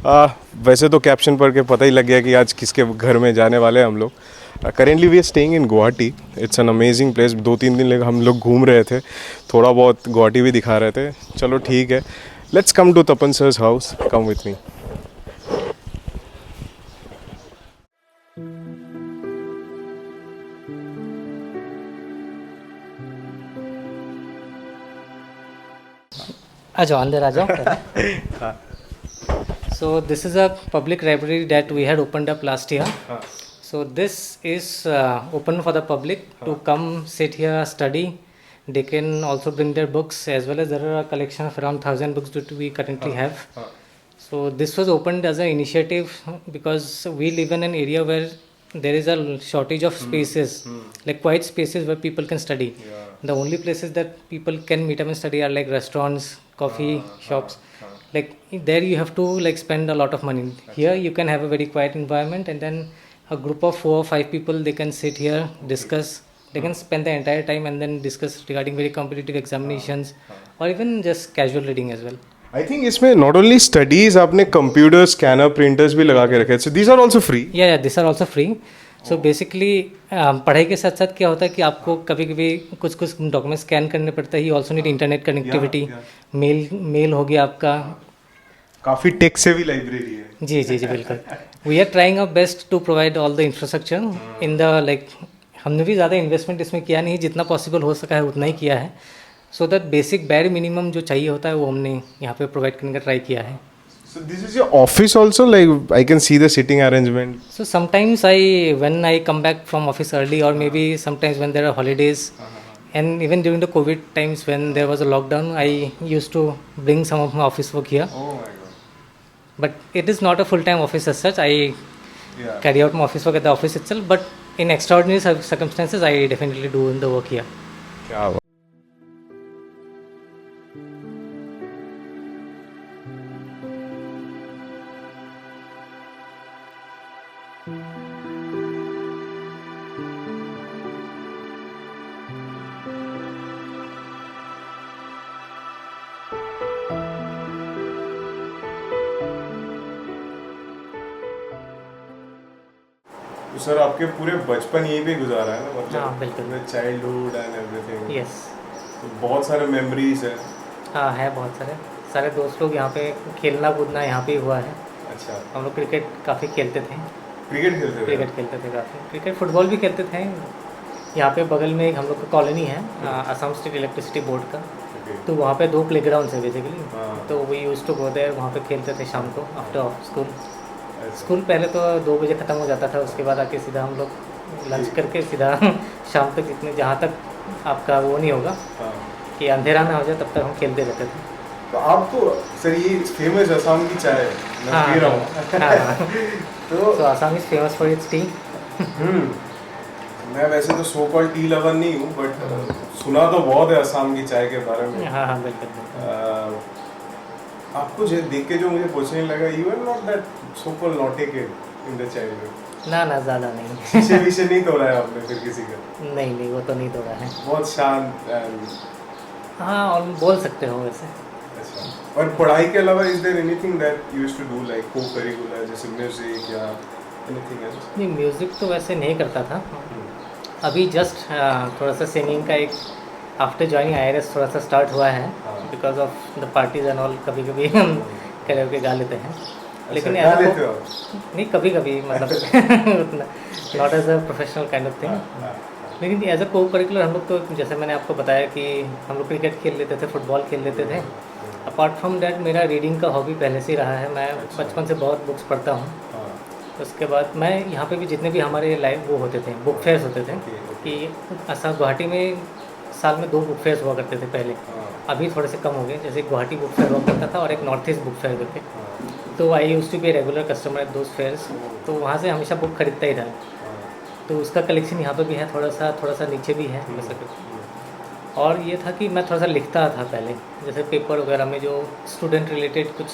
वैसे तो कैप्शन पढ़ के पता ही लग गया कि आज किसके घर में जाने वाले हैं हम लोग। Currently we are staying in Guwahati. It's an amazing place. 2-3 दिन लगे हम लोग घूम रहे थे, थोड़ा बहुत गुवाहाटी भी दिखा रहे थे। चलो ठीक है, let's come to Tapan sir's house. Come with me. आ जाओ अंदर आ जाओ। So this is a public library that we had opened up last year. So this is open for the public to come sit here, study. They can also bring their books, as well as there are a collection of around 1,000 books that we currently have. So this was opened as an initiative because we live in an area where there is a shortage of spaces, like quiet spaces where people can study. The only places that people can meet up and study are like restaurants, coffee shops. Like there you have to like spend a lot of money. Here you can have a very quiet environment, and then a group of 4 or 5 people, they can sit here, discuss. They can spend the entire time and then discuss regarding very competitive examinations or even just casual reading as well. I think इसमें not only studies, आपने computer, scanner, printers भी लगा के रखे। So these are also free. या this are also free. So basically पढ़ाई के साथ साथ क्या होता है कि आपको कभी कभी कुछ डॉक्यूमेंट स्कैन करने पड़ता है। You also need internet connectivity. Mail हो गया आपका। काफ़ी टेक से भी लाइब्रेरी है। जी जी जी बिल्कुल। We are trying our best to provide all the infrastructure in the like. हमने भी ज़्यादा इन्वेस्टमेंट इसमें किया नहीं, जितना पॉसिबल हो सका है उतना ही किया है। सो दैट बेसिक बैर मिनिमम जो चाहिए होता है वो हमने यहाँ पे प्रोवाइड करने का ट्राई किया है। So this is your office also, like I can see the sitting arrangement. So sometimes when I come back from office early, or maybe sometimes when there are holidays, and even during the COVID times when there was a lockdown, I used to bring some of my office work here. Oh my god. But it is not a full-time office as such. I carry out my office work at the office itself, but in extraordinary circumstances, I definitely do the work here. क्या बात। तो sir आपके पूरे बचपन यहीं पे गुजारा है ना, मतलब हाँ बिल्कुल। Childhood and everything. यस। बहुत सारे मेमोरीज है। हाँ है बहुत सारे दोस्त लोग यहाँ पे खेलना कूदना यहाँ पे ही हुआ है। अच्छा। हम लोग क्रिकेट काफ़ी खेलते थे। क्रिकेट खेलते थे काफ़ी। क्रिकेट फुटबॉल भी खेलते थे। यहाँ पे बगल में एक हम लोग का कॉलोनी है, असम स्टेट इलेक्ट्रिसिटी बोर्ड का। तो वहाँ पे 2 प्लेग्राउंड्स है बेसिकली। तो we used to go there, वहाँ पे खेलते थे शाम को आफ्टर स्कूल। स्कूल पहले तो 2 बजे ख़त्म हो जाता था, उसके बाद आके सीधा हम लोग लंच करके सीधा शाम तक, जितने जहाँ तक आपका वो नहीं होगा कि अंधेरा ना हो जाए तब तक हम खेलते रहते थे। तो आप तो सर ये फेमस असम की चाय मैं पी रहा हूँ। तो Assam is famous for its T. मैं वैसे तो सो कॉल्ड टी लवर नहीं हूँ, बट सुना तो बहुत है असम की चाय के बारे में। हाँ बिल्कुल। आपको जो देख के जो मुझे पूछने लगा, you are not that so called naughty kid in the childhood. ना ज़्यादा नहीं। शीशे नहीं तोड़ा है आपने फिर किसी का? नहीं वो तो नहीं तोड़ा है। बहुत शांत। हाँ और बोल सकते हो वैसे। अच्छा। और पढ़ाई के अलावा is there anything that you used to do like co curricular, जैसे म्यूजिक या एनीथिंग एल्स? नहीं म्यूज़िक तो वैसे नहीं करता था। अभी जस्ट थोड़ा सा सिंगिंग का एक आफ्टर ज्वाइनिंग IRS थोड़ा सा स्टार्ट हुआ है, because of the parties and all. कभी कभी हम कैरेओके गा लेते हैं, लेकिन नहीं कभी मतलब उतना not as a professional kind of thing. लेकिन एज अ को करिकुलर हम लोग तो, जैसे मैंने आपको बताया कि हम लोग क्रिकेट खेल लेते थे, फुटबॉल खेल लेते थे। अपार्ट फ्रॉम डैट मेरा रीडिंग का हॉबी पहले से ही रहा है। मैं बचपन से बहुत बुक्स पढ़ता हूँ। उसके बाद मैं यहाँ पे भी जितने भी हमारे लाइव वो होते थे, बुक फेयर्स होते थे कि ऐसा गुवाहाटी में साल में 2 बुक फेयर्स हुआ करते थे पहले। अभी थोड़े से कम हो गए, जैसे गुवाहाटी बुक फेयर हुआ करता था और एक नॉर्थ ईस्ट बुक फेयर करके। तो I used to be regular customer at those fairs. तो वहाँ से हमेशा बुक खरीदता ही रहा। तो उसका कलेक्शन यहाँ पे भी है, थोड़ा सा नीचे भी है वैसे। और ये था कि मैं थोड़ा सा लिखता था पहले, जैसे पेपर वगैरह में जो स्टूडेंट रिलेटेड कुछ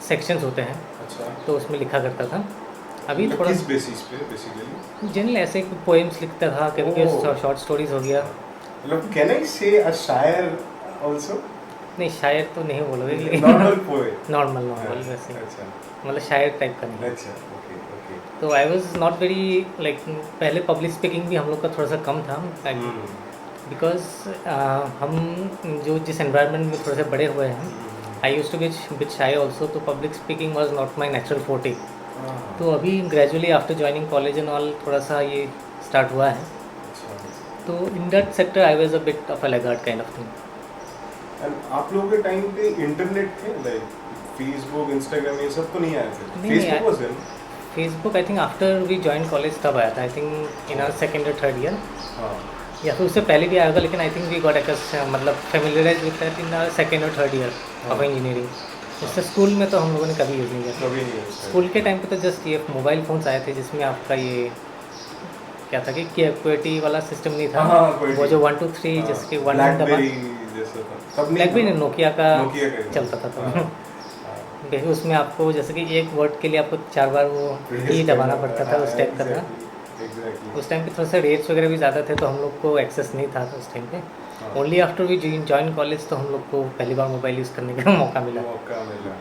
सेक्शंस होते हैं। अच्छा। तो उसमें लिखा करता था। अभी थोड़ा किस बेसिस पे बेसिकली? जनरल ऐसे पोएम्स लिखता था, कभी शॉर्ट स्टोरीज हो गया। मतलब कैन आई से अ शायर आल्सो? नहीं शायर तो नहीं बोलोगे, लेकिन नॉर्मल पोएट। नॉर्मल नॉर्मल वैसे, अच्छा मतलब शायर टाइप का नहीं। अच्छा, ओके ओके। तो I was not very like, पहले पब्लिक स्पीकिंग भी हम लोग का थोड़ा सा कम था, बिकॉज हम जो जिस एनवायरनमेंट में थोड़े से बड़े हुए हैं, आई यूज टू बिच शाई ऑल्सो, तो public speaking was not my natural forte. तो अभी gradually after joining college and all थोड़ा सा ये स्टार्ट हुआ है, तो in that sector I was a bit of a laggard kind of thing. And आप लोगों के टाइम पे इंटरनेट थे, लाइक फेसबुक इंस्टाग्राम ये सब तो नहीं आए थे? नहीं, Facebook was there? Facebook I think after we join college तब आया था, I think in our second और थर्ड ईयर, हाँ या फिर उससे पहले भी आया होगा, लेकिन आई थिंक वी गॉट मतलब familiarise with that in our second और थर्ड ईयर ऑफ इंजीनियरिंग। इससे स्कूल में तो हम लोगों ने कभी यूज़ नहीं किया था। कभी नहीं है स्कूल के टाइम पे तो जस्ट ये मोबाइल फ़ोन्स आए थे, जिसमें आपका ये क्या था कि QWERTY वाला सिस्टम नहीं था, हाँ, QWERTY। वो जो 1 2 3 जिसके वन दबा, ब्लैकबेरी जैसा था तब नहीं ब्लैकबेरी था। नोकिया का नोकिया का ही था। चलता था तो हाँ, देखिए उसमें आपको जैसे कि एक वर्ड के लिए आपको 4 बार वो की दबाना पड़ता था, उस टाइप का था। एग्जैक्टली। उस टाइम पे थोड़ा सा रेट्स वगैरह भी ज़्यादा थे, तो हम लोग को एक्सेस नहीं था उस टाइम पे। हाँ। Only after we join college तो हम लोग को पहली बार मोबाइल यूज़ करने का मौका मिला। मौका मिला।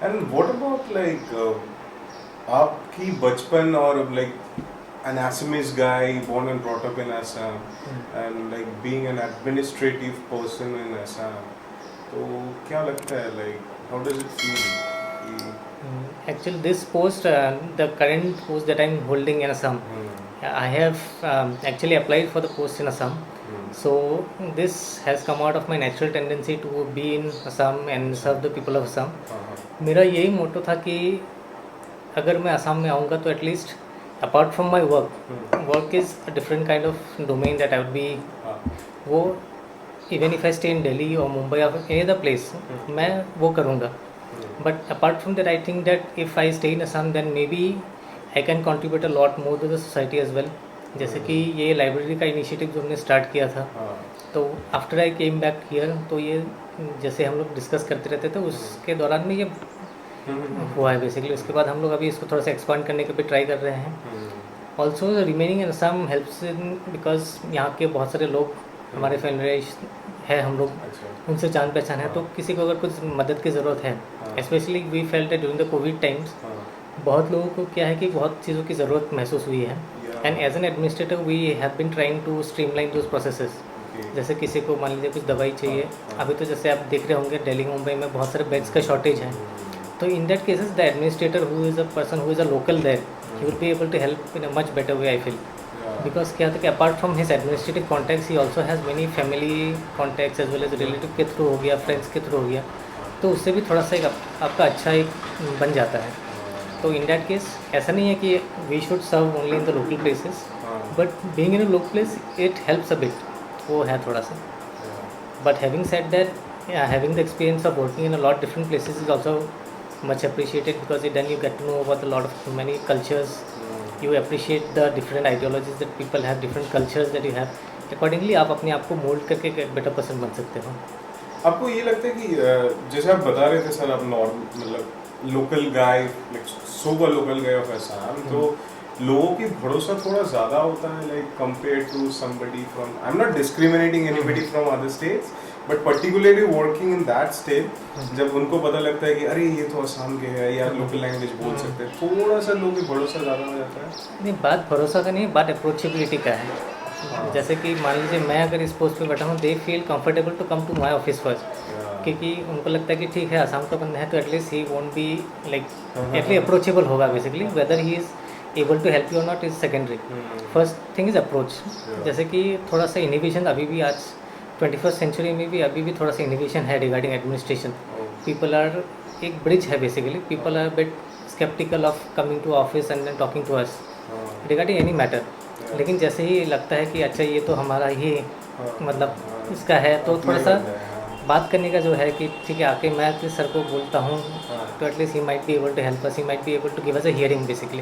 एंड व्हाट अबाउट लाइक आपकी बचपन और like an Assamese guy born and brought up in Assam and like being an administrative person in Assam, तो क्या लगता है like how does it feel? Actually, this post, the current post that I'm holding in Assam, I have actually applied for the post in Assam. So this has come out of my natural tendency to be in Assam and serve the people of Assam. मेरा यही मोटो था कि अगर मैं असम में आऊँगा तो at least apart from my work is a different kind of domain that I would be, वो even if I stay in Delhi और मुंबई और एनी अदर प्लेस मैं वो करूँगा। But apart from that I think that if I stay in Assam then maybe I can contribute a lot more to the society as well. जैसे कि ये library का initiative जो हमने स्टार्ट किया था, तो after I came back here, तो ये जैसे हम लोग डिस्कस करते रहते थे उसके दौरान में ये हुआ है बेसिकली। उसके बाद हम लोग अभी इसको थोड़ा सा एक्सपांड करने का भी ट्राई कर रहे हैं। Also remaining in Assam helps in because यहाँ के बहुत सारे लोग हमारे फैमिलीज है, हम लोग उनसे जान पहचान है, तो किसी को अगर कुछ मदद की ज़रूरत है, specially we felt during the covid times, बहुत लोगों को क्या है कि बहुत चीज़ों की ज़रूरत महसूस हुई है। And as an administrator we have been trying to streamline those processes. जैसे किसी को मान लीजिए कुछ दवाई चाहिए, अभी तो जैसे आप देख रहे होंगे दिल्ली मुंबई में बहुत सारे बेड्स का शॉर्टेज है, तो in that cases the administrator who is a person who is a local there, he will be able to help in a much better way I feel, because क्या होता है कि apart from his administrative contacts he also has many family contacts as well as relative के through हो गया, friends के through हो गया, तो उससे भी थोड़ा सा एक आपका अच्छा एक बन जाता है। तो in that case ऐसा नहीं है कि we should serve only in the local places, but being in a local place it helps a bit, वो है थोड़ा सा। But having said that, having the experience of working in a lot different places is also much appreciated, because then you get to know about a lot of many cultures. You appreciate the different ideologies that people have, different cultures that you have. Accordingly आप अपने आप को mould करके एक better person बन सकते हो। आपको ये लगता है कि जैसे आप बता रहे थे सर, आप नॉर्मल मतलब local guy, like sober local guy of Assam, तो लोगों की भरोसा थोड़ा ज़्यादा होता है like compare to somebody from, I am not discriminating anybody from other states, but particularly working in that state, जब उनको पता लगता है कि अरे ये तो असम के हैं या लोकल लैंग्वेज बोल सकते हैं, थोड़ा सा लोगों की भरोसा ज़्यादा हो जाता है। नहीं, बात भरोसा का नहीं, बात अप्रोचेबिलिटी का है। जैसे कि मान लीजिए मैं अगर इस पोस्ट पे बैठा हूँ, they feel comfortable to come to my office first, क्योंकि उनको लगता है कि ठीक है असम का बंदा है तो at least he won't be like at least approachable होगा basically, whether he is able to help you और not is secondary. First thing is approach. जैसे कि थोड़ा सा इनिवेशन अभी भी आज 21st सेंचुरी में भी अभी भी थोड़ा सा इनिवेशन है रिगार्डिंग एडमिनिस्ट्रेशन। पीपल आर, एक ब्रिज है basically, people are bit sceptical of coming to office and then talking to us regarding any matter. लेकिन जैसे ही लगता है कि अच्छा ये तो हमारा ही मतलब इसका है, तो थोड़ा सा बात करने का जो है कि ठीक है आके मैं सर को बोलता हूँ तो at least he might be able to help us, he might be able to give us a hearing basically.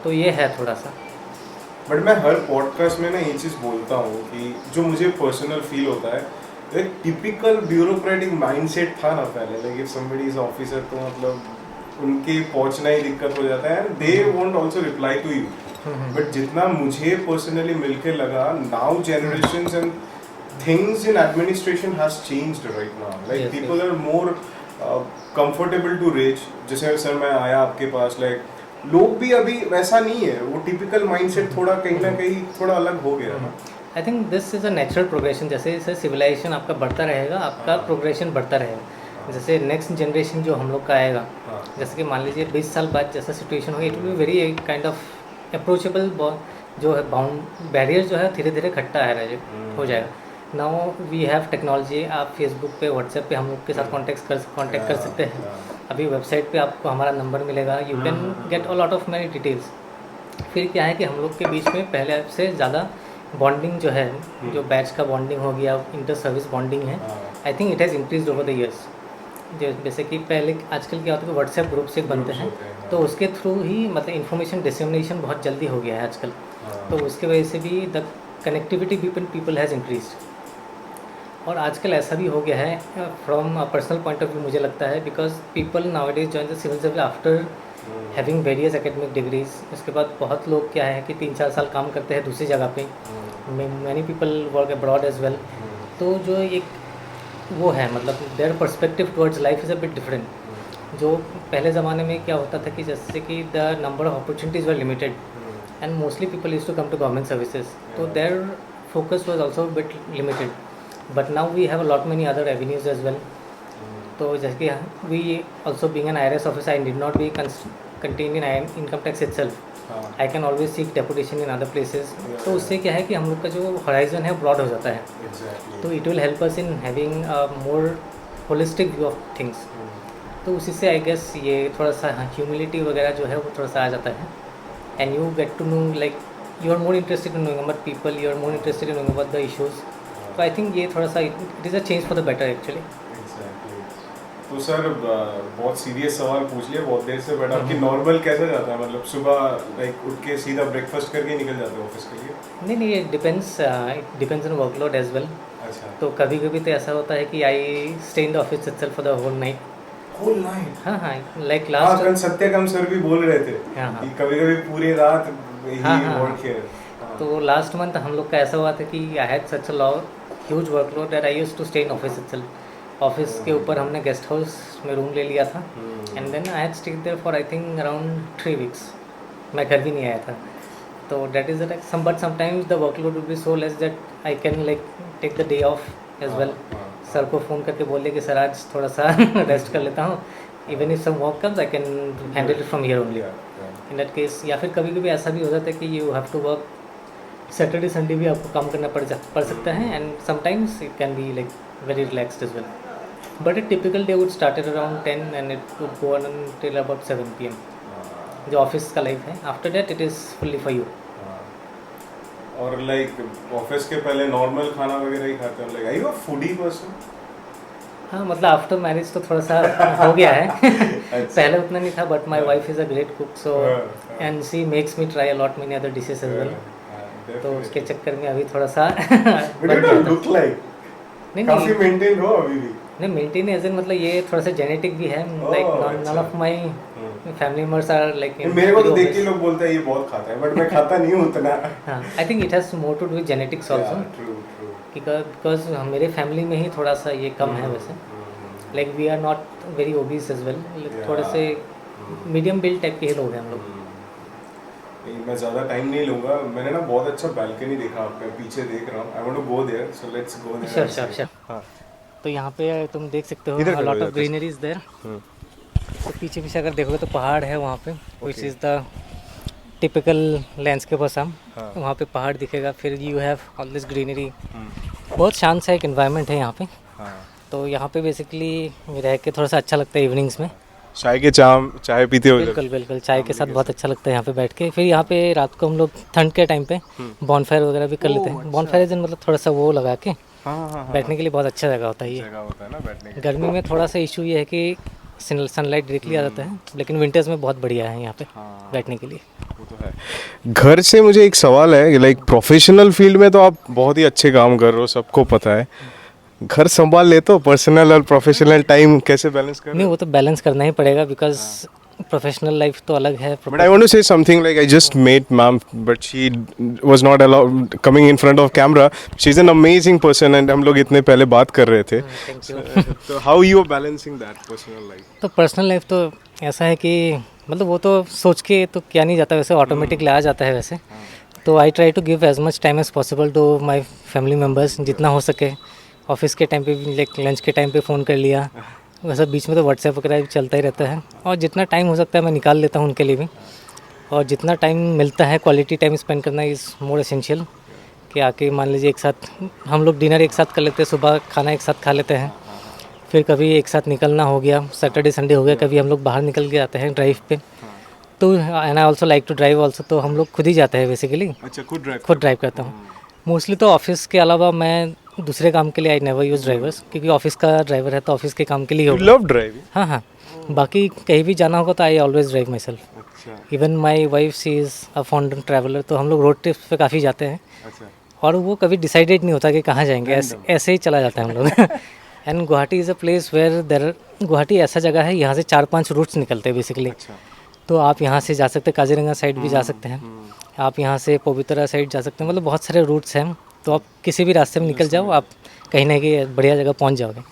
तो ये है थोड़ा सा। बट मैं हर पॉडकास्ट में ना ये चीज़ बोलता हूँ कि जो मुझे पर्सनल फील होता है, एक टिपिकल ब्यूरोक्रेटिक माइंडसेट था ना पहले, like if somebody is officer तो मतलब उनके पहुंचना ही दिक्कत हो जाता है, they won't also reply to you. But जितना मुझे पर्सनली मिलके लगा, now generations and things in administration has changed right now. Like Yes, people are more comfortable to rage. जैसे सर मैं आया आपके पास, like लोग भी अभी वैसा नहीं है, वो typical mindset थोड़ा कहीं ना कहीं थोड़ा अलग हो गया है ना. आई think this is a natural progression. जैसे जैसे सिविलाइजेशन आपका बढ़ता रहेगा, आपका प्रोग्रेशन बढ़ता रहेगा. जैसे नेक्स्ट जनरेशन जो हम लोग का आएगा, जैसे कि मान लीजिए 20 साल बाद जैसा सिचुएशन होगी, it will be very kind of approachable. जो है बाउंड बैरियर जो है धीरे धीरे घटता है हो जाएगा. Now we have technology. आप फेसबुक पे, व्हाट्सएप पे हम लोग के साथ कांटेक्ट कर सकते हैं. अभी वेबसाइट पे आपको हमारा नंबर मिलेगा. You can get a lot of many details. फिर क्या है कि हम लोग के बीच में पहले से ज़्यादा बॉन्डिंग जो है, जो बैच का बॉन्डिंग हो गया, इंटर सर्विस बॉन्डिंग है, आई think it has increase over the years. जैसे कि पहले आजकल क्या होता है कि व्हाट्सएप ग्रुप से बनते हैं, तो उसके थ्रू ही मतलब इन्फॉर्मेशन डिसमिनेशन बहुत जल्दी हो गया है आजकल. तो उसके वजह से भी the connectivity between people has increase. और आजकल ऐसा भी हो गया है from a personal point of view, मुझे लगता है because people nowadays join the civil service after having various academic degrees. उसके बाद बहुत लोग क्या है कि 3-4 साल काम करते हैं दूसरी जगह पे. Many people work abroad as well. तो जो एक वो है मतलब their perspective towards life is a bit different. जो पहले ज़माने में क्या होता था कि जैसे कि the number of opportunities were limited and mostly people used to come to government services, तो their focus was also bit limited. But now we have a lot many other avenues as well. तो जैसे कि we also being an IRS officer, I did not be contended in income tax itself. I can always seek deputation in other places. तो उससे क्या है कि हम लोग का जो हॉराइजन है ब्रॉड हो जाता है. तो it will help us in having a more holistic view of things. तो उसी से आई गेस ये थोड़ा सा ह्यूमिलिटी वगैरह जो है वो थोड़ा सा आ जाता है. And you get to know like you are more interested in knowing about people, you are more interested in knowing about the issues. तो आई थिंक ये थोड़ा सा it is a change for the better actually. तो sir बहुत serious सवाल पूछ लिया, बहुत देर से बैठा. आपकी नॉर्मल कैसा जाता है, मतलब सुबह लाइक उठ के सीधा ब्रेकफास्ट करके निकल जाते हो ऑफिस के लिए? नहीं, ये depends on workload as well. अच्छा. तो कभी कभी तो ऐसा होता है कि I stay in the office itself for the whole night. Whole night? हाँ, लाइक हाँ, लास्ट. कल सत्यकम सर भी बोल रहे थे कि कभी-कभी पूरी रात ही वर्क किया. तो लास्ट मंथ हम लोग का ऐसा हुआ था कि I had such a huge workload that I used to stay in office itself. Office के ऊपर हमने गेस्ट हाउस में रूम ले लिया था and then I had stayed there for I think around 3 weeks. मैं घर भी नहीं आया था. तो that is the some but sometimes the workload will be so less that I can like take the day off as well. Sir को phone करके बोल दिया कि सर आज थोड़ा सा रेस्ट कर लेता हूँ. Even if some work comes I can handle it from here only in that case. या फिर कभी कभी ऐसा भी हो जाता है कि you have to work Saturday Sunday भी आपको काम करना पड़ सकता है. And sometimes it can be like very relaxed as well. But a typical day would start at around 10 and it would go on until about 7 PM. जो office का life है, after that it is fully for you. और like office के पहले normal खाना वगैरह ही खाते हो? Like are you a foodie person? हाँ, मतलब आफ्टर मैरिज तो थोड़ा सा हो गया है. पहले उतना नहीं था, but my wife is a great cook, so and she makes me try a lot many other dishes as well. तो उसके चक्कर में अभी थोड़ा सा लुक लाइक काफी मेंटेन हो अभी भी. नहीं, मेंटेन एज इन मतलब ये थोड़ा सा जेनेटिक भी है. Like none of my family members are like. मेरे को तो देख के लोग बोलते हैं ये बहुत खाता है, बट मैं खाता नहीं हूँ उतना. हाँ, I think it has more to do with genetics also. Because मेरे फैमिली में ही थोड़ा सा ये कम है वैसे. Like we are not very obese as well. थोड़े से मीडियम बिल्ड टाइप के ही लोग हैं हम लोग. मैं ज़्यादा टाइम नहीं लूँगा. मैंने ना बहुत अच्छा बालकनी देखा, आपके पीछे देख रहा हूँ. I want to go there, so let's go there. Sure. हाँ. तो यहाँ पे तुम देख सकते हो a lot of greenery is there. तो पीछे अगर देखोगे तो पहाड़ है वहाँ पे, which is the typical landscape Assam. वहाँ पे पहाड़ दिखेगा, फिर you have all this greenery. बहुत शांत सा एक एनवायरनमेंट है यहाँ पे. तो यहाँ पे बेसिकली रह के थोड़ा सा अच्छा लगता है इवनिंग्स में. चाय पीते हो? बिल्कुल चाय के साथ बहुत अच्छा लगता है यहाँ पे बैठ के. फिर यहाँ पे रात को हम लोग ठंड के टाइम पे बॉनफायर वगैरह भी कर लेते हैं. बॉनफायर मतलब थोड़ा सा वो लगा के बैठने के लिए बहुत अच्छा जगह होता है ये. ना बैठने के. गर्मी में थोड़ा सा इशू ये है कि सनलाइट डायरेक्टली आ जाता है, लेकिन विंटर्स में बहुत बढ़िया है यहाँ पे बैठने के लिए. वो तो है. घर से मुझे एक सवाल है, लाइक प्रोफेशनल फील्ड में तो आप बहुत ही अच्छे काम कर रहे हो, सबको पता है. घर संभाल लेते हो? पर्सनल और प्रोफेशनल टाइम कैसे बैलेंस कर? नहीं, वो तो बैलेंस करना ही पड़ेगा, बिकॉज प्रोफेशनल लाइफ तो अलग है। But I want to say something like I just met ma'am, but she was not allowed coming in front of camera. She's an amazing person and हम लोग इतने पहले बात कर रहे थे. Thank you. तो how you are balancing that personal life? तो पर्सनल लाइफ तो ऐसा है कि मतलब वो तो सोच के तो किया नहीं जाता, वैसे ऑटोमेटिकली आ जाता है वैसे। तो I try to give as much time as possible to my family members, जितना हो सके। ऑफिस के टाइम पे भी, लंच के टाइम पे फ़ोन कर लिया, वैसे बीच में तो व्हाट्सएप वगैरह भी चलता ही रहता है। और जितना टाइम हो सकता है मैं निकाल लेता हूँ उनके लिए भी। और जितना टाइम मिलता है क्वालिटी टाइम स्पेंड करना इज़ मोर एसेंशियल। कि आके मान लीजिए एक साथ हम लोग डिनर एक साथ कर लेते हैं, सुबह खाना एक साथ खा लेते हैं, फिर कभी एक साथ निकलना हो गया, सैटरडे संडे हो गया, कभी हम लोग बाहर निकल के आते हैं ड्राइव पे। तो and I also like to drive also, तो हम लोग खुद ही जाते हैं बेसिकली। अच्छा, खुद ड्राइव करता हूँ मोस्टली। तो ऑफिस के अलावा मैं दूसरे काम के लिए आई नेवर यूज़ ड्राइवर्स, क्योंकि ऑफिस का ड्राइवर है तो ऑफिस के काम के लिए You होगा। love driving? हाँ हाँ, बाकी कहीं भी जाना होगा तो I always drive myself. अच्छा, even my wife she is a fond traveller, तो हम लोग रोड ट्रिप्स पे काफ़ी जाते हैं। अच्छा, और वो कभी डिसाइडेड नहीं होता कि कहाँ जाएंगे, ऐसे ही चला जाता है हम लोग। And Guwahati is a place where there, Guwahati ऐसा जगह है यहाँ से 4-5 रूट्स निकलते हैं बेसिकली। अच्छा, तो आप यहाँ से जा सकते हैं, काजीरंगा साइड भी जा सकते हैं, आप यहाँ से पवित्रा साइड जा सकते हैं, मतलब बहुत सारे रूट्स हैं। तो आप किसी भी रास्ते में निकल जाओ, आप कहीं ना कहीं बढ़िया जगह पहुँच जाओगे।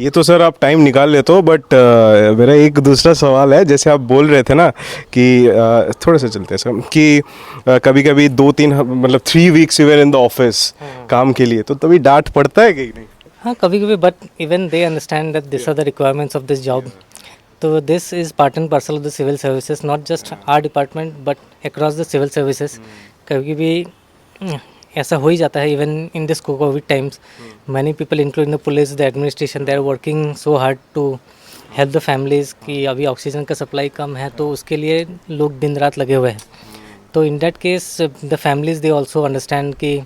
ये तो सर आप टाइम निकाल लेते हो, बट मेरा एक दूसरा सवाल है। जैसे आप बोल रहे थे ना कि थोड़ा सा चलते हैं सर, कि कभी कभी 2-3 मतलब 3 weeks you were in the office काम के लिए, तो तभी डांट पड़ता है कि नहीं? हाँ कभी कभी, but even they understand that this are the requirements of this job. तो this is part and parcel of the civil services, not just our department but across the civil services. कभी भी ऐसा हो ही जाता है। Even in this covid times many people including the police, the administration, they are working so hard to help the families कि अभी oxygen का सप्लाई कम है, तो उसके लिए लोग दिन रात लगे हुए हैं। तो in that case the families they also understand कि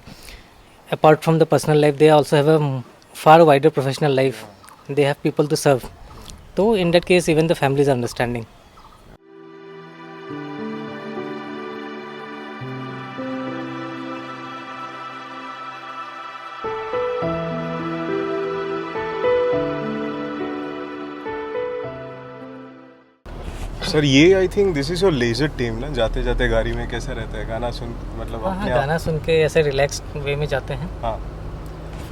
apart from the personal life they also have a far wider professional life, they have people to serve. तो in that case even the family is understanding. Sir ये I think this is your ledger team ना, जाते जाते गाड़ी में कैसा रहता है? गाना सुन मतलब हाँ अपने गाना सुन के ऐसे रिलैक्स वे में जाते हैं। हाँ,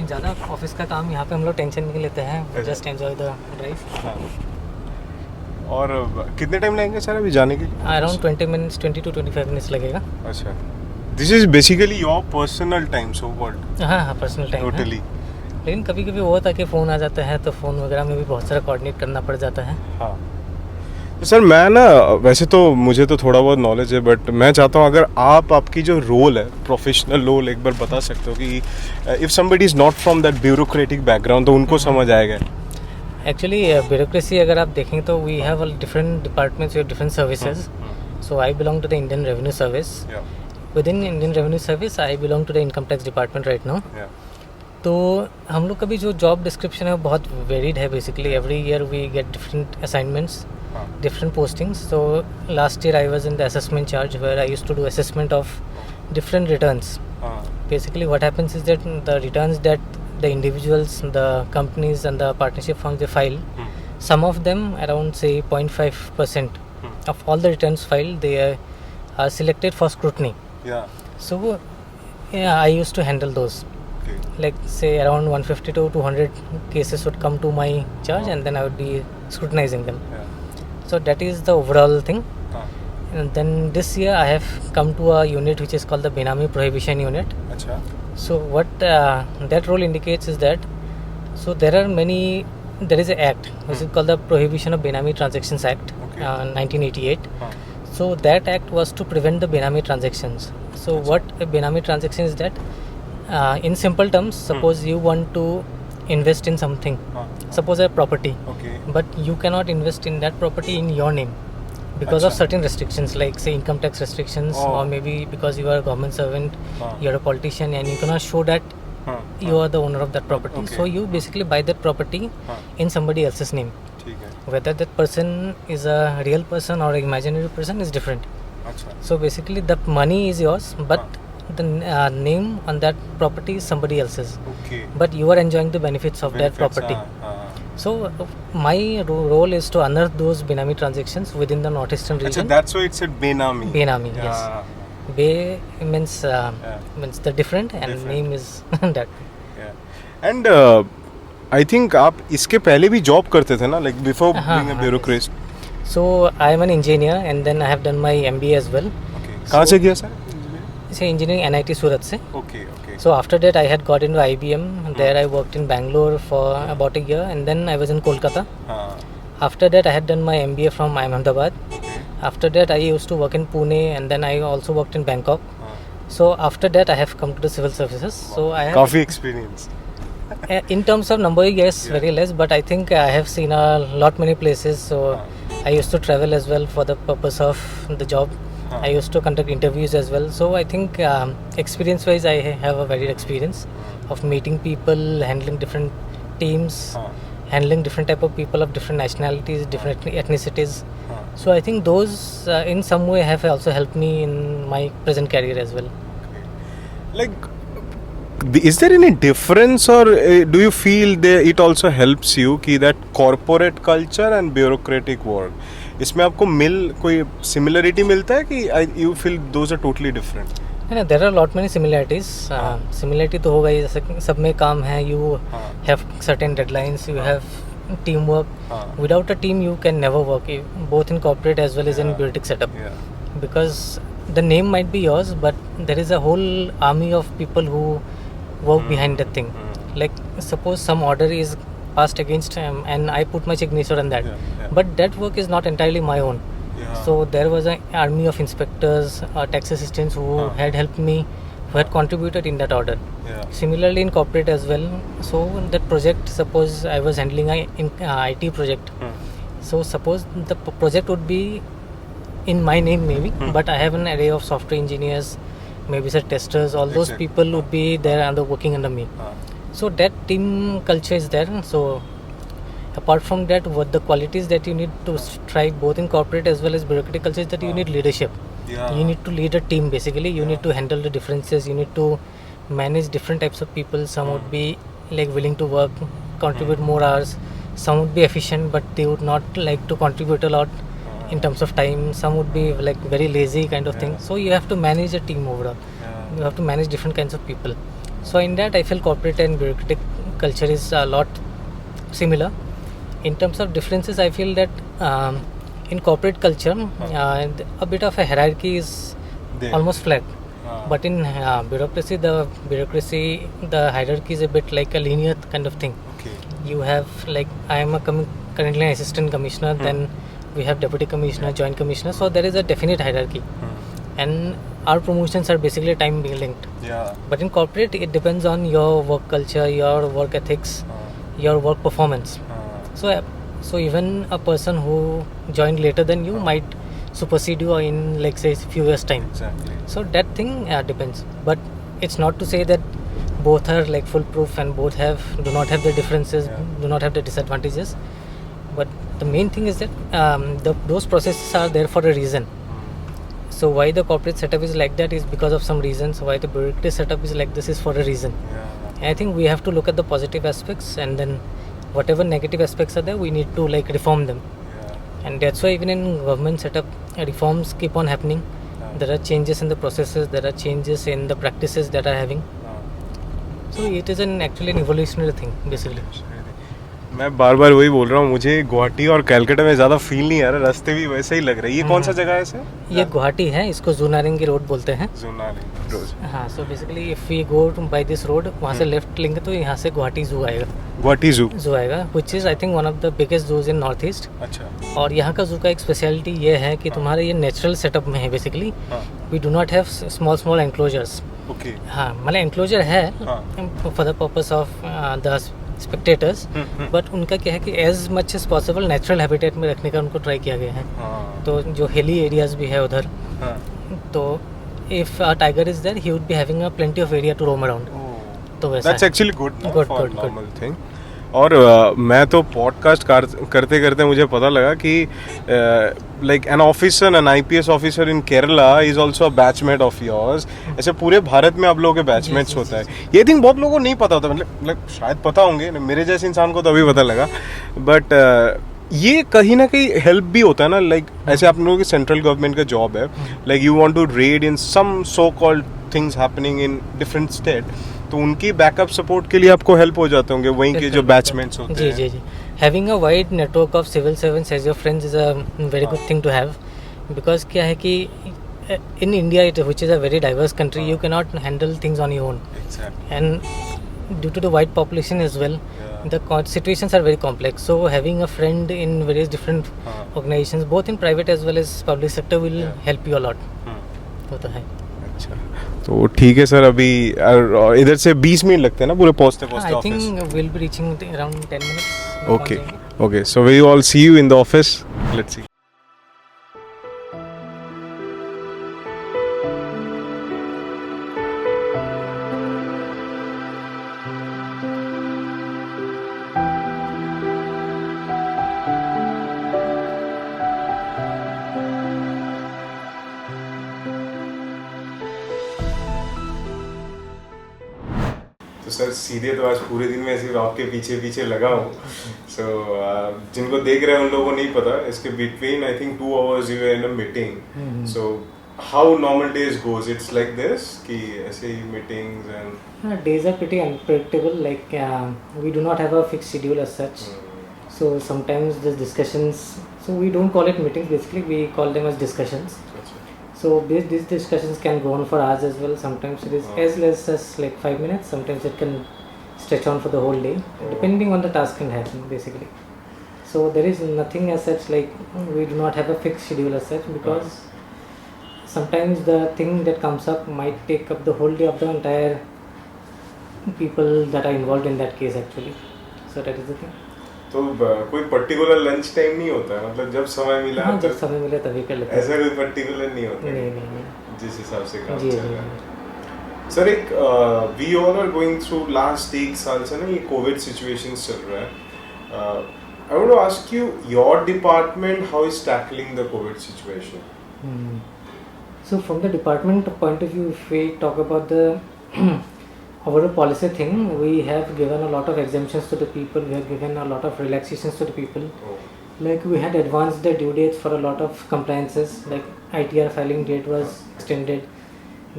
ज़्यादा ऑफिस का काम यहाँ पे हम लोग टेंशन नहीं लेते हैं, जस्ट एंजॉय द ड्राइव। हाँ। और कितने टाइम लगेंगे सर अभी जाने के लिए? अराउंड 20 मिनट्स, 20 to 25 मिनट्स लगेगा। अच्छा, this is basically your personal time so called? हाँ हाँ पर्सनल टाइम टोटली। लेकिन कभी कभी वो होता है कि फ़ोन आ जाता है, तो फ़ोन वगैरह में भी बहुत सारा कोऑर्डिनेट करना पड़ जाता है। हाँ, तो सर मैं ना, वैसे तो मुझे तो थोड़ा बहुत नॉलेज है, बट मैं चाहता हूँ अगर आप आपकी जो रोल है, प्रोफेशनल रोल, एक बार बता सकते हो कि if somebody is not from that bureaucratic background तो उनको समझ आएगा। एक्चुअली ब्यूरोक्रेसी अगर आप देखें तो we have different departments, we have different services. So I belong to the Indian revenue service. Within Indian revenue service I belong to the income tax department right now. तो हम लोग का भी जो जॉब डिस्क्रिप्शन है वो बहुत varied है। Basically every year we get different assignments, different postings. So last year I was in the assessment charge where I used to do assessment of different returns. Basically what happens is that the returns that the individuals, the companies and the partnership firms they file, some of them around say 0.5% of all the returns filed, they are selected for scrutiny. So yeah, I used to handle those. Like say around 150 to 200 cases would come to my charge and then I would be scrutinizing them. So that is the overall thing. And then this year I have come to a unit which is called the Benami Prohibition Unit. अच्छा, So what that role indicates is that, so there are many, there is an act which is called the Prohibition of Benami Transactions Act, 1988. So that act was to prevent the Benami transactions. So what a Benami transaction is that, in simple terms, suppose you want to invest in something, suppose a property, but you cannot invest in that property in your name because of certain restrictions, like say income tax restrictions, or maybe because you are a government servant, you are a politician and you cannot show that you are the owner of that property. So you basically buy that property in somebody else's name. Whether that person is a real person or an imaginary person is different. So basically the money is yours, but the name on that property is somebody else's. But you are enjoying the benefits of that property. So my role is to unearth those Benami transactions within the northeastern अच्छा, region. that's why it's a Benami. Benami, yes. Yeah. Be means Yeah. means the different and Different. name is that. Yeah. And I think आप इसके पहले भी job करते थे ना, like before हाँ, being a हाँ, bureaucrat. So I am an engineer and then I have done my MBA as well. Okay. कहाँ से किया सर? से engineering NIT सूरत से. Okay, okay. So after that I had got into IBM. There I worked in Bangalore for about a year and then I was in Kolkata. हाँ. After that I had done my MBA from IIM Ahmedabad. Okay. After that I used to work in Pune and then I also worked in Bangkok. हाँ. So after that I have come to the civil services. So I have काफी experience. in terms of number, yes, Yeah. very less, but I think I have seen a lot many places. So I used to travel as well for the purpose of the job. I used to conduct interviews as well. So I think experience wise I have a varied experience of meeting people, handling different teams, handling different type of people of different nationalities, different ethnicities. So I think those in some way have also helped me in my present career as well. Like, is there any difference, or do you feel it also helps you कि that corporate culture and bureaucratic world, इसमें आपको कोई similarity मिलता है कि you feel those are totally different? There are a lot many similarities. Similarity तो होगा ही, जैसे सब में काम है. You have certain deadlines. You have teamwork. Without a team, you can never work, both in corporate as well as in bureaucratic setup. Yeah. Because the name might be yours, but there is a whole army of people who work behind that thing. Like suppose some order is passed against him and I put my signature on that. Yeah. But that work is not entirely my own. Yeah. So there was an army of inspectors, tax assistants who had helped me, who had contributed in that order. Yeah. Similarly in corporate as well. So that project, suppose I was handling an IT project. So suppose the project would be in my name maybe, but I have an array of software engineers, maybe some testers, all those Exactly. people would be there and working under me. So that team culture is there. So apart from that, what the qualities that you need to strive both in corporate as well as bureaucratic culture is that you need leadership. Yeah. You need to lead a team basically. You need to handle the differences. You need to manage different types of people. Some would be like willing to work, contribute more hours. Some would be efficient, but they would not like to contribute a lot in terms of time. Some would be like very lazy kind of thing. So you have to manage a team overall. You have to manage different kinds of people. So in that I feel corporate and bureaucratic culture is a lot similar. In terms of differences, I feel that in corporate culture a bit of a hierarchy is There. almost flat. But in bureaucracy, the hierarchy is a bit like a linear kind of thing. Okay. You have like I am currently an assistant commissioner, then we have deputy commissioner, joint commissioner. So there is a definite hierarchy, and our promotions are basically time being linked. Yeah. But in corporate, it depends on your work culture, your work ethics, your work performance. So even a person who joined later than you might supersede you in like say few years time. Exactly. So that thing depends. But it's not to say that both are like foolproof and both do not have the differences, do not have the disadvantages. But the main thing is that those processes are there for a reason. So why the corporate setup is like that is because of some reasons. Why the bureaucratic setup is like this is for a reason. Yeah. I think we have to look at the positive aspects, and then whatever negative aspects are there, we need to like reform them. And that's why even in government setup, reforms keep on happening. There are changes in the processes, there are changes in the practices that are having. So it is actually an evolutionary thing basically. मैं बार बार वही बोल रहा हूँ, मुझे गुवाहाटी और कलकत्ता में ज़्यादा feel नहीं आ रहा, रास्ते भी वैसे ही लग रहे हैं. ये कौन सा जगह है सर? ये गुवाहाटी है, इसको जूनारंगी रोड बोलते हैं. जूनारंगी रोड. हाँ, so basically if we go by this road, वहाँ से लेफ्ट लेंगे तो यहाँ से गुवाहाटी जू आएगा. गुवाहाटी जू आएगा, which is I think one of the biggest zoos in north east. अच्छा. और यहाँ का जू का एक स्पेशलिटी ये है कि तुम्हारे ये नेचुरल सेटअप में है basically. We do not have small enclosures. Okay. हाँ, मतलब एंक्लोजर है for the purpose of the spectators, but उनका क्या है कि as much as possible natural habitat में रखने का उनको ट्राई किया गया है. तो जो हिली एरियाज भी है उधर, तो if a tiger is there he would be having a plenty of area to roam around. तो वैसा that's actually good good normal thing. और मैं तो पॉडकास्ट करते करते मुझे पता लगा कि like an officer, N IPS officer in Kerala is also a batchmate of yours. ऐसे पूरे भारत में आप लोगों के बैचमेट्स होता है। ये थिंग बहुत लोगों को नहीं पता होता, मतलब शायद पता होंगे, मेरे जैसे इंसान को तो अभी पता लगा। बट ये कहीं ना कहीं हेल्प भी होता है ना, लाइक ऐसे आप लोगों की सेंट्रल गवर्नमेंट का जॉब है, like you want to raid in some so called things happening in different state, तो उनकी बैकअप सपोर्ट के लिए आपको हेल्प हो जाते होंगे वहीं के जो बैचमेट्स होते हैं। जी जी। Having a wide network of civil servants as your friends is a very good thing to have, because क्या है कि in India it which is a very diverse country, you can not handle things on your own, and due to the wide population as well, the situations are very complex. So having a friend in various different organizations, both in private as well as public sector, will help you a lot. वो तो है। अच्छा, तो ठीक है sir, अभी इधर से 20 मिनट लगते हैं ना पूरे पहुंचते पहुंचते I office? think we'll be reaching around 10 minutes. Okay okay, so we all see you in the office, let's see. तो सर सीधे तो आज पूरे दिन में सिर्फ आपके पीछे पीछे लगा हूँ। सो जिनको देख रहे हैं उन लोगों को नहीं पता, इसके between I think 2 hours you were in a meeting. So how normal days goes? It's like this कि ऐसे ही meetings and days are pretty unpredictable. Like we do not have a fixed schedule as such. So sometimes the discussions. So we don't call it meetings. Basically, we call them as discussions. So these discussions can go on for hours as well. Sometimes it is as less as like 5 minutes. Sometimes it can stretch on for the whole day, depending on the task in hand, basically. So there is nothing as such, like we do not have a fixed schedule as such, because sometimes the thing that comes up might take up the whole day of the entire people that are involved in that case actually. So that is the thing. तो कोई particular lunch time नहीं होता है, मतलब जब समय मिला हाँ, तो जब समय मिले तभी कर लेते हैं। ऐसा कोई पर्टिकुलर नहीं होता? नहीं। जिस हिसाब से काम जी चल जी रहा है। सर एक we all are going through last 1 साल से ना ये कोविड सिचुएशन चल रहा है। I want to ask you, your department how is tackling the COVID situation? So from the department point of view, if we talk about the overall policy thing, we have given a lot of exemptions to the people. We have given a lot of relaxations to the people. Like we had advanced the due dates for a lot of compliances. Like ITR filing date was extended.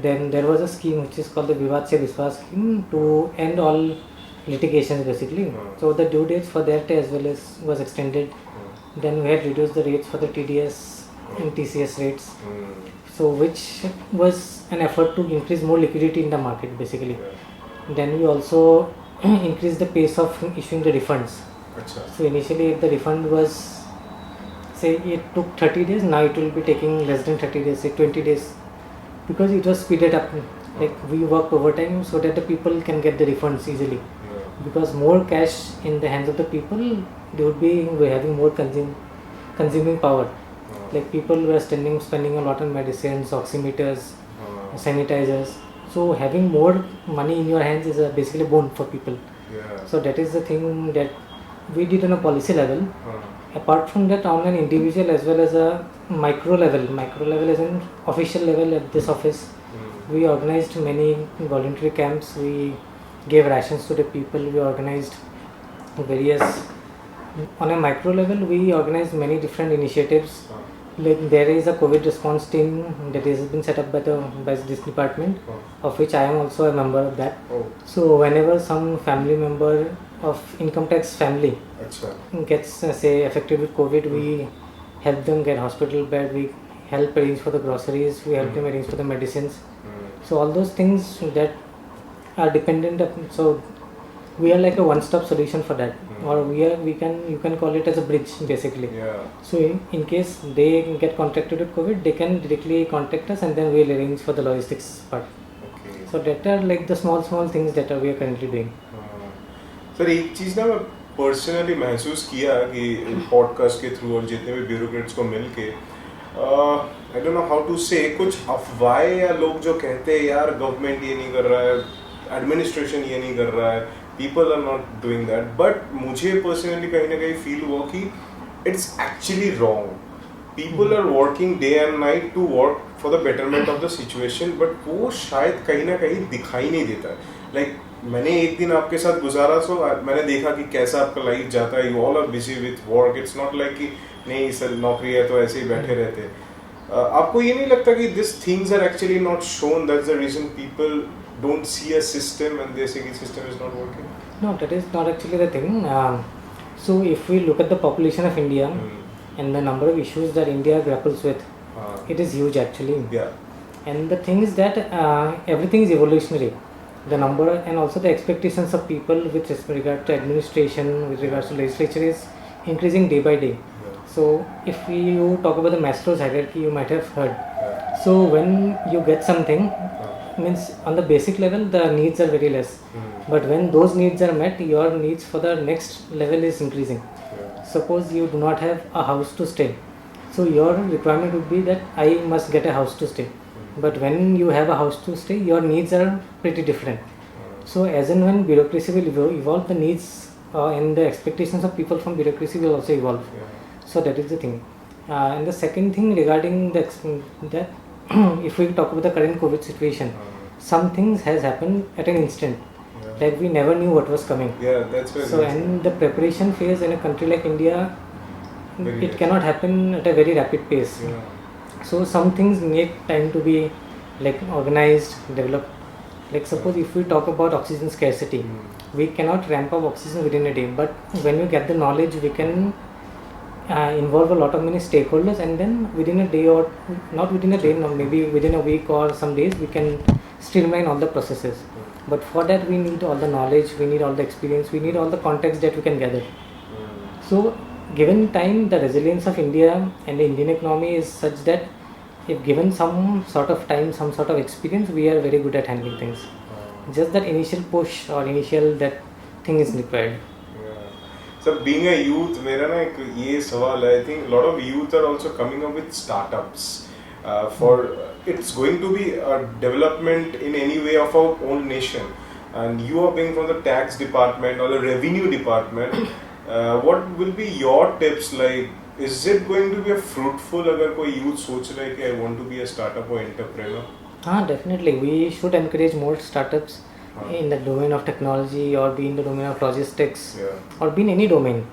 Then there was a scheme which is called the Vivad Se Vishwas scheme to end all litigations basically. So the due dates for that as well as was extended. Then we had reduced the rates for the TDS and TCS rates. So which was an effort to increase more liquidity in the market basically. Then we also increased the pace of issuing the refunds. अच्छा। So initially if the refund was, say it took 30 days, now it will be taking less than 30 days, say 20 days, because it was speeded up. Like we worked overtime so that the people can get the refunds easily. Because more cash in the hands of the people, they would be having more consuming power. Like people were spending a lot on medicines, oximeters, sanitizers. So having more money in your hands is basically a boon for people. So that is the thing that we did on a policy level. Apart from that, on an individual as well as a micro level as an official level at this office, we organized many voluntary camps. We gave rations to the people. We organized various, on a micro level we organized many different initiatives. Like there is a COVID response team that has been set up by this department, of which I am also a member of that. So whenever some family member of income tax family gets say affected with COVID, we help them get hospital bed, we help arrange for the groceries, we help them arrange for the medicines. So all those things that are dependent of, so we are like a one-stop solution for that. Or you can call it as a bridge basically. So in case they get contacted with COVID, they can directly contact us and then we'll arrange for the logistics part. So that are like the small things that we are currently doing. Sir एक चीज़ ना मैं personally महसूस किया कि podcast के through और जितने भी ब्यूरोक्रेट्स को मिल के, I don't know how to say, कुछ अफवाहें या लोग जो कहते हैं यार गवर्नमेंट ये नहीं कर रहा है, एडमिनिस्ट्रेशन ये नहीं कर रहा है, people are not doing that. But मुझे personally कहीं ना कहीं feel हुआ कि it's actually wrong. People are working day and night to work for the betterment of the situation, but वो शायद कहीं ना कहीं दिखाई नहीं देता. Like मैंने एक दिन आपके साथ गुजारा, सो मैंने देखा कि कैसा आपका लाइफ जाता है. You all are busy with work. It's not like कि नहीं सर नौकरी है तो ऐसे ही बैठे रहते. आपको ये नहीं लगता कि this things are actually not shown, that's the reason people don't see a system and they say कि system is not working? No, that is not actually the thing. So if we look at the population of India and the number of issues that India grapples with, it is huge actually. Yeah. And the thing is that everything is evolutionary. The number and also the expectations of people with regard to administration, with regards to legislature is increasing day by day. Yeah. So if you talk about the Maslow's hierarchy, you might have heard. Yeah. So when you get something, means on the basic level the needs are very less. But when those needs are met, your needs for the next level is increasing. Yeah. Suppose you do not have a house to stay, so your requirement would be that I must get a house to stay. But when you have a house to stay, your needs are pretty different. So as and when bureaucracy will evolve, the needs and the expectations of people from bureaucracy will also evolve. Yeah. So that is the thing. And the second thing regarding that if we talk about the current COVID situation, some things has happened at an instant. Yeah. Like we never knew what was coming. Yeah, that's very So nice. and the preparation phase in a country like India, Very it less. cannot happen at a very rapid pace. Yeah. So some things need time to be like organized, developed. Like suppose if we talk about oxygen scarcity, we cannot ramp up oxygen within a day. But when we get the knowledge, we can involve a lot of many stakeholders, and then within a day or not within a day, no, maybe within a week or some days, we can streamline all the processes. But for that, we need all the knowledge, we need all the experience, we need all the context that we can gather. So given time, the resilience of India and the Indian economy is such that if given some sort of time, some sort of experience, we are very good at handling things. Just that initial push or initial that thing is required. So being a youth, मेरा ना एक ये सवाल है. I think a lot of youth are also coming up with startups. For it's going to be a development in any way of our own nation, and you are being from the tax department or the revenue department. What will be your tips? Like, is it going to be a fruitful अगर कोई youth सोच रहा है कि I want to be a startup or entrepreneur? Definitely. We should encourage more startups in the domain of technology or be in the domain of logistics or be in any domain.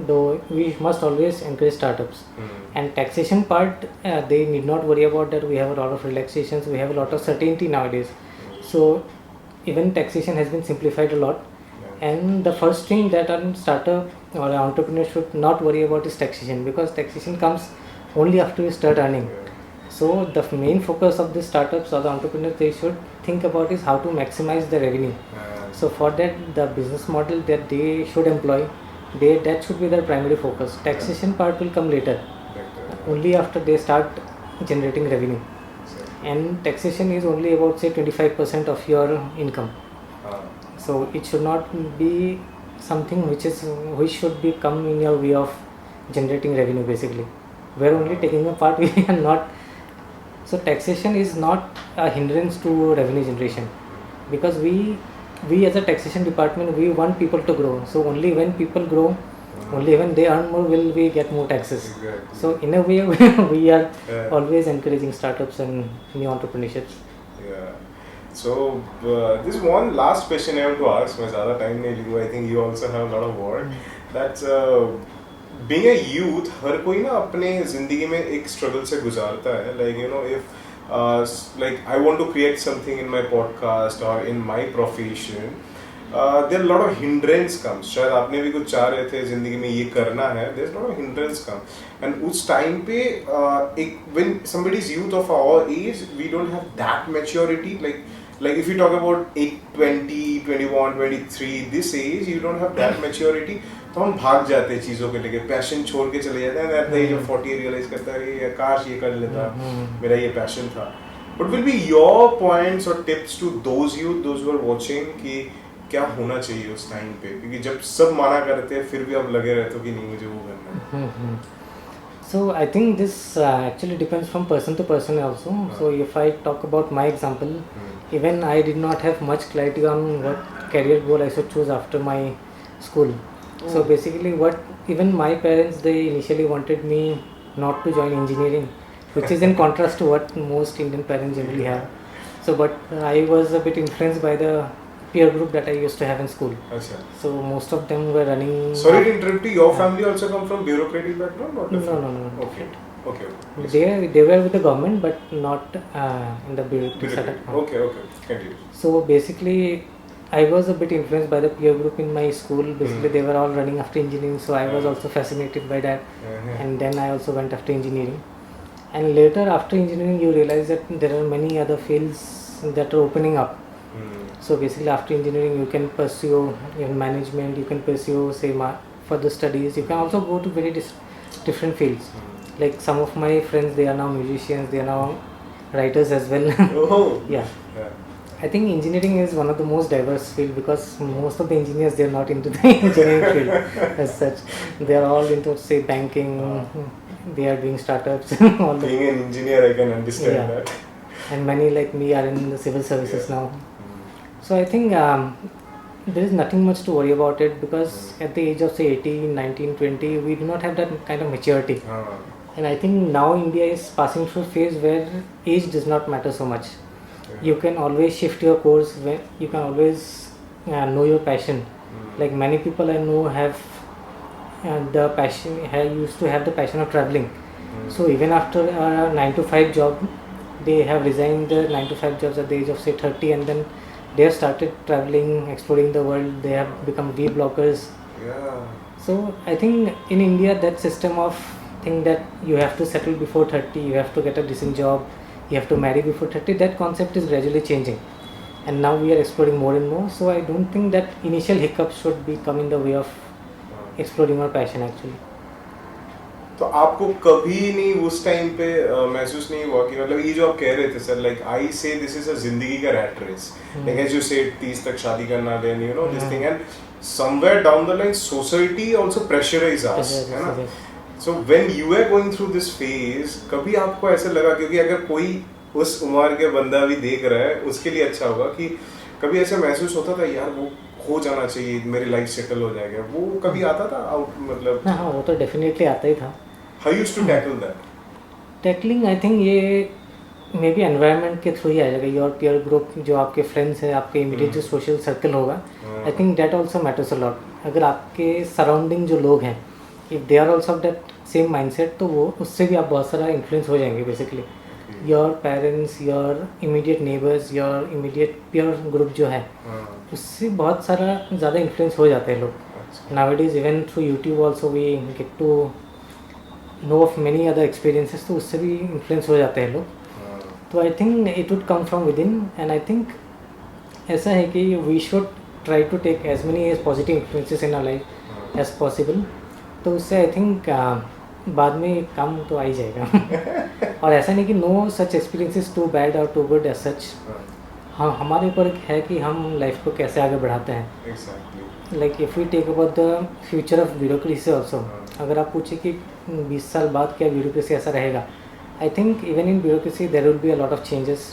Though we must always encourage startups. And taxation part, they need not worry about that. We have a lot of relaxations. We have a lot of certainty nowadays. So even taxation has been simplified a lot. And the first thing that a startup or an entrepreneur should not worry about is taxation, because taxation comes only after you start earning. So the main focus of the startups or the entrepreneurs, they should think about is how to maximize the revenue. So for that, the business model that they should employ, that should be their primary focus. Taxation part will come later, only after they start generating revenue. And taxation is only about say 25% of your income. So it should not be something which should be come in your way of generating revenue. Basically, we are only taking a part. We are not. So taxation is not a hindrance to revenue generation, because we as a taxation department, we want people to grow. So only when people grow, only when they earn more, will we get more taxes. Exactly. So in a way, we are always encouraging startups and new entrepreneurships. Yeah. So this one last question I want to ask. मैं ज़्यादा time नहीं लूँगा. I think you also have a lot of work. That's being a youth, हर कोई ना अपने ज़िंदगी में एक struggle से गुजारता है. Like you know, if like I want to create something in my podcast or in my profession, there are a lot of hindrance comes. शायद आपने भी कुछ चाह रहे थे ज़िंदगी में ये करना है. There's a lot of hindrance come. And उस time पे when somebody's youth of our age, we don't have that maturity. Like if you talk about 20, 21, 23, this age, you don't have that maturity. तो हम भाग जाते हैं चीज़ों के लेके, पैशन छोड़ के चले जाते हैं. At the age of 40 realise करता है ये काश ये कर लेता, मेरा ये पैशन था. What will be your points or tips to those youth, those who are watching, कि क्या होना चाहिए उस टाइम पे? क्योंकि जब सब माना करते हैं फिर भी आप लगे रहते हो कि नहीं मुझे वो करना है. So I think this actually depends from person to person also. So if I talk about my example, even I did not have much clarity on what career goal I should choose after my school. So basically what even my parents, they initially wanted me not to join engineering, which is in contrast to what most Indian parents generally have. So but I was a bit influenced by the peer group that I used to have in school. अच्छा. So most of them were running. Sorry to interrupt you. Your family also come from bureaucratic background or No, different? no, no. Okay. Okay. They were with the government, but not in the bureaucratic setup. Okay. Okay. Continue. So basically, I was a bit influenced by the peer group in my school. Basically, they were all running after engineering, so I was also fascinated by that. And then I also went after engineering. And later, after engineering, you realize that there are many other fields that are opening up. So basically, after engineering, you can pursue in management. You can pursue, say, further studies. You can also go to very different fields. Like some of my friends, they are now musicians. They are now writers as well. Oh. Yeah. I think engineering is one of the most diverse field because most of the engineers, they are not into the engineering field as such. They are all into, say, banking. They are doing startups. All Being an engineer, I can understand that. And many like me are in the civil services now. So I think there is nothing much to worry about it because at the age of say 18, 19, 20, we do not have that kind of maturity. And I think now India is passing through a phase where age does not matter so much. You can always shift your course. You can always know your passion. Like many people I know have the passion. Used to have the passion of traveling. So even after a 9 to 5 job, they have resigned the 9 to 5 jobs at the age of say 30, and then they have started traveling, exploring the world. They have become vloggers. Yeah. So I think in India, that system of thing that you have to settle before 30, you have to get a decent job, you have to marry before 30, that concept is gradually changing. And now we are exploring more and more. So I don't think that initial hiccups should be come in the way of exploring our passion actually. तो आपको कभी नहीं उस time पे महसूस नहीं हुआ कि मतलब ये जो आप कह रहे थे सर, लाइक आई से दिस इज अ जिंदगी का rat race, like as you said 30 तक शादी करना, then you know this thing, and somewhere down the line society also pressurise us, है ना. So when you are going through this phase, कभी आपको ऐसा लगा, क्योंकि अगर कोई उस उम्र के बंदा भी देख रहा है उसके लिए अच्छा होगा कि कभी ऐसा महसूस होता था यार वो हो जाना चाहिए, मेरी लाइफ सेटल हो जाएगा, वो कभी आता था आउट, मतलब? हाँ, वो तो डेफिनेटली आता ही था. How you used to tackle that? Tackling I think ये मे बी एनवायरनमेंट के थ्रू ही आ जाएगा. योर पीयर ग्रुप, जो आपके फ्रेंड्स हैं, आपके इमीडिएट जो सोशल सर्कल होगा, I think that also matters a lot. अगर आपके सराउंडिंग जो लोग हैं, if they are also of that same mindset, तो वो उससे भी आप बहुत सारा इन्फ्लुएंस हो जाएंगे. Basically your parents, your immediate neighbours, your immediate peer group जो है, उससे बहुत सारा ज़्यादा इन्फ्लुएंस हो जाते हैं लोग. Nowadays even through YouTube also we get to know of many other experiences, तो उससे भी इन्फ्लुएंस हो जाते हैं लोग. तो I think it would come from within, and I think ऐसा है कि we should try to take as many as positive influences in our life as possible. तो उससे आई थिंक बाद में काम तो आ ही जाएगा. और ऐसा नहीं कि no such experiences too bad और टू गुड एज सच. हाँ, हमारे ऊपर है कि हम लाइफ को कैसे आगे बढ़ाते हैं. Like if we take about the future of bureaucracy also, अगर आप पूछे कि 20 साल बाद क्या ब्यूरोक्रेसी ऐसा रहेगा, I think even in bureaucracy there will be a lot of changes.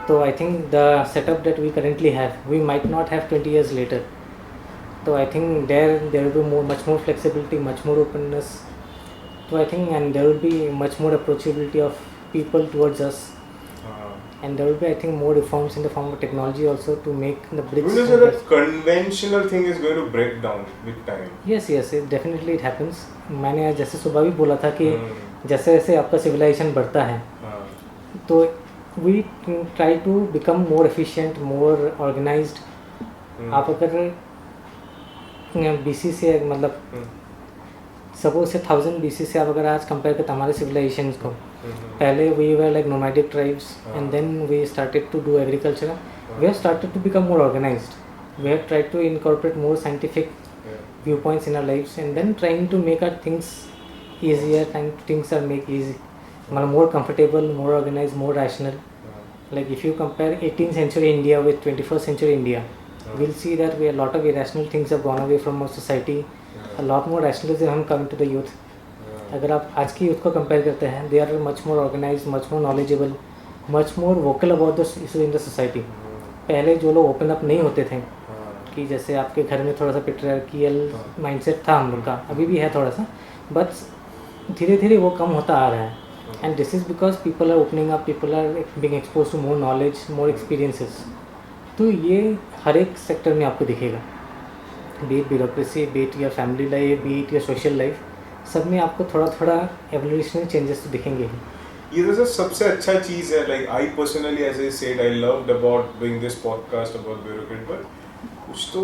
तो I think the setup that we currently have, we might not have 20 years later. तो I think there will be much more flexibility, much more openness. So I think, and there will be much more approachability of people towards us. And there will be, I think, more reforms in the form of technology also to make the bridge. Because the conventional thing is going to break down with time. Yes, definitely it happens. मैंने जैसे सुबह भी बोला था कि जैसे जैसे आपका civilization बढ़ता है, तो we try to become more efficient, more organized. आप अगर BC से मतलब सपोज से 1000 BC से आप अगर आज कंपेयर करते हमारे सिविलाइजेशन को, पहले we were like nomadic tribes, and then we started to do agriculture. We have started to become more organised. We have tried to incorporate more scientific view points in our lifes, and then trying to make our things easier, and things are make easy, मतलब more comfortable, more organise, more rational. Like if you compare 18th century India with 21st century India, we'll see that a lot of irrational things have gone away from our society. A lot more rationalism have come to the youth. अगर आप आज की youth को compare करते हैं, they are much more organized, much more knowledgeable, much more vocal about the issues in the society. पहले जो लोग ओपन अप नहीं होते थे हाँ, कि जैसे आपके घर में थोड़ा सा पेट्रियार्कियल माइंडसेट था हम लोग का, अभी भी है थोड़ा सा, बट धीरे धीरे वो कम होता आ रहा है. And this is because people are opening up, people are being expose to more knowledge, more experiences. तो ये हर एक सेक्टर में आपको दिखेगा, be it bureaucracy, be it your family life, be it your social life, सब में आपको थोड़ा थोड़ा एवोल्यूशनरी चेंजेस तो दिखेंगे ही. ये तो सर सबसे अच्छा चीज है. Like I personally as I said I loved about doing this podcast about bureaucrat, but कुछ तो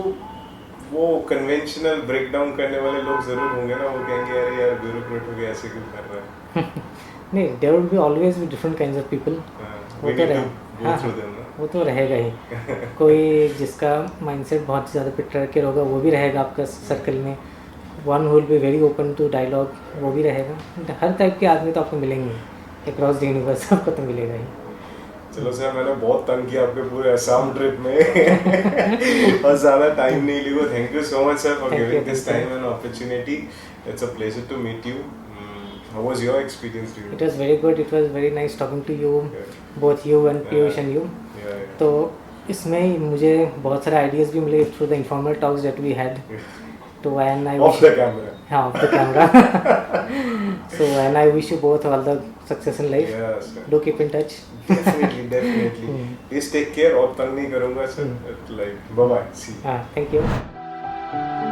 वो कन्वेंशनल ब्रेक डाउन करने वाले लोग जरूर होंगे ना. वो कहेंगे अरे यार ब्यूरोक्रेट हो गया, ऐसे क्यों कर रहा है. नहीं, there will be always be different kinds of people. वो तो रहे, हाँ वो तो रहेगा ही. कोई जिसका माइंडसेट बहुत ज़्यादा पेट्रियार्कियल होगा वो भी रहेगा आपका सर्कल में. One will be very open to dialogue, वो भी रहेगा. हर टाइप के आदमी तो आपको मिलेंगे अक्रॉस द यूनिवर्स, आपको तो मिलेगा ही. चलो सर, मैंने बहुत तंग किया आपके पूरे असम ट्रिप में और ज़्यादा टाइम नहीं लिया. Thank you so much sir for giving this time and opportunity. It's a pleasure to meet you. How was your experience? It was very good. It was very nice talking to you, both you and Piyush and you. तो इसमें मुझे बहुत सारे ideas भी मिले through the informal talks that we had. तो and I off the camera. हाँ, off the camera. So and I wish you both all the success in life. Yes, sir. Do keep in touch. Definitely. Please take care. और तंग नहीं करूँगा sir. Like bye bye. See you. Thank you.